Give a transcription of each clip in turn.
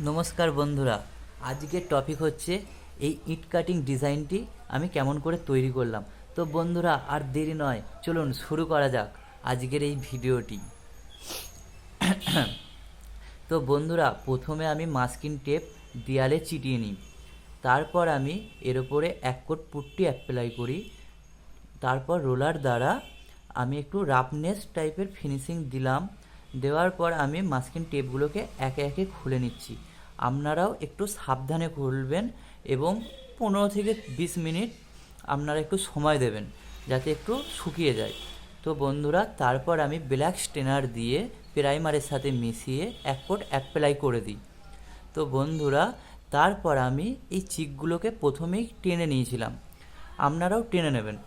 নমস্কার বন্ধুরা, আজকের টপিক হচ্ছে এই ইট কাটিং ডিজাইনটি আমি কেমন করে তৈরি করলাম। তো বন্ধুরা, আর দেরি নয়, চলুন শুরু করা যাক আজকের এই ভিডিওটি। তো বন্ধুরা, প্রথমে আমি মাস্কিং টেপ দেয়ালে চিটিয়ে নিই। তারপর আমি এর উপরে এক কোট পুট্টি অ্যাপ্লাই করি। তারপর রোলার দ্বারা আমি একটু রাফনেস টাইপের ফিনিশিং দিলাম। দেওয়ার পর আমি মাস্কিং টেপগুলোকে একে একে খুলে নিচ্ছি। আপনারাও একটু সাবধানে খুলবেন এবং 15 থেকে 20 মিনিট আপনারা একটু সময় দেবেন যাতে একটু শুকিয়ে যায়। তো বন্ধুরা, তারপর আমি ব্ল্যাক স্টেনার দিয়ে প্রাইমারের সাথে মিশিয়ে এক কোট অ্যাপ্লাই করে দিই। তো বন্ধুরা, তারপর আমি এই চিকগুলোকে প্রথমেই টেনে নিয়েছিলাম, আপনারাও টেনে নেবেন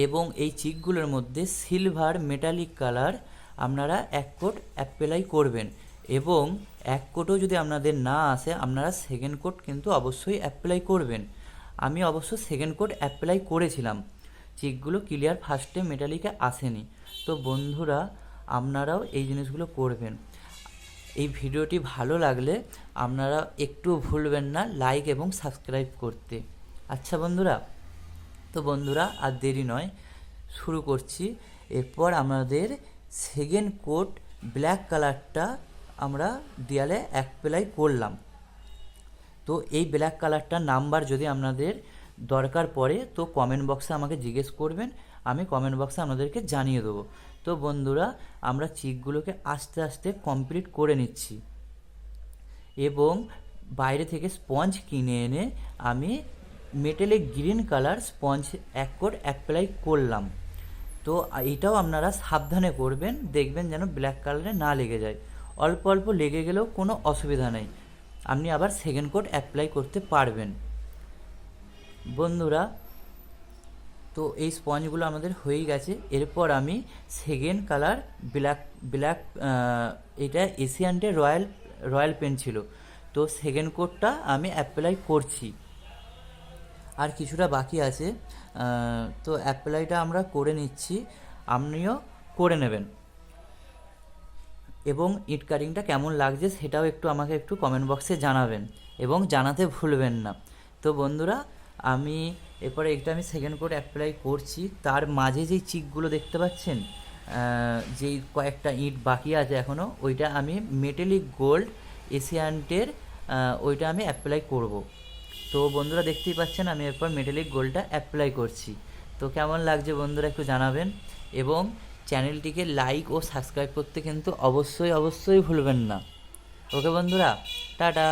এবং এই চিকগুলোর মধ্যে সিলভার মেটালিক কালার আপনারা এক কোট অ্যাপ্লাই করবেন এবং এক কোটও যদি আপনাদের না আসে আপনারা সেকেন্ড কোট কিন্তু অবশ্যই অ্যাপ্লাই করবেন। আমি অবশ্য সেকেন্ড কোট অ্যাপ্লাই করেছিলাম, চিকগুলো ক্লিয়ার ফার্স্টে মেটালিকে আসেনি। তো বন্ধুরা, আপনারাও এই জিনিসগুলো করবেন। এই ভিডিওটি ভালো লাগলে আপনারা একটু ভুলবেন না লাইক এবং সাবস্ক্রাইব করতে। আচ্ছা বন্ধুরা, তো বন্ধুরা আর দেরি নয়, শুরু করছি। এরপর আমাদের সেকেন্ড কোট ব্ল্যাক কালারটা আমরা দেয়ালে অ্যাপ্লাই করলাম। তো এই ব্ল্যাক কালারটার নাম্বার যদি আপনাদের দরকার পড়ে তো কমেন্ট বক্সে আমাকে জিজ্ঞেস করবেন, আমি কমেন্ট বক্সে আপনাদেরকে জানিয়ে দেবো। তো বন্ধুরা, আমরা চিকগুলোকে আস্তে আস্তে কমপ্লিট করে নিচ্ছি এবং বাইরে থেকে স্পঞ্জ কিনে এনে আমি মেটালিক গ্রিন কালার স্পঞ্জ এক কোট অ্যাপ্লাই করলাম। তো এটাও আপনারা সাবধানে করবেন, দেখবেন যেন ব্ল্যাক কালারে না লেগে যায়। অল্প অল্প লেগে গেলেও কোনো অসুবিধা নেই, আপনি আবার সেকেন্ড কোট অ্যাপ্লাই করতে পারবেন। বন্ধুরা, তো এই স্পঞ্জগুলো আমাদের হয়ে গেছে। এরপর আমি সেকেন্ড কালার ব্ল্যাক ব্ল্যাক এটা এশিয়ান্টের রয়্যাল পেন্ট ছিল, তো সেকেন্ড কোটটা আমি অ্যাপ্লাই করছি। আর কিছুটা বাকি আছে, তো অ্যাপ্লাইটা আমরা করে নিচ্ছি, আপনিও করে নেবেন এবং ইট কাটিংটা কেমন লাগছে সেটাও একটু আমাকে একটু কমেন্ট বক্সে জানাবেন এবং জানাতে ভুলবেন না। তো বন্ধুরা, আমি এরপরে এটা আমি সেকেন্ড কোট অ্যাপ্লাই করছি। তার মাঝে যেই চিকগুলো দেখতে পাচ্ছেন, যেই কয়েকটা ইট বাকি আছে এখনও, ওইটা আমি মেটালিক গোল্ড এশিয়ান্টের ওইটা আমি অ্যাপ্লাই করব। তো বন্ধুরা, দেখতেই পাচ্ছেন আমি এরপর মেটালিক গোল্ডটা অ্যাপ্লাই করছি। তো কেমন লাগছে বন্ধুরা একটু জানাবেন এবং চ্যানেলটিকে লাইক ও সাবস্ক্রাইব করতে কিন্তু অবশ্যই অবশ্যই ভুলবেন না। ওকে বন্ধুরা, টাটা।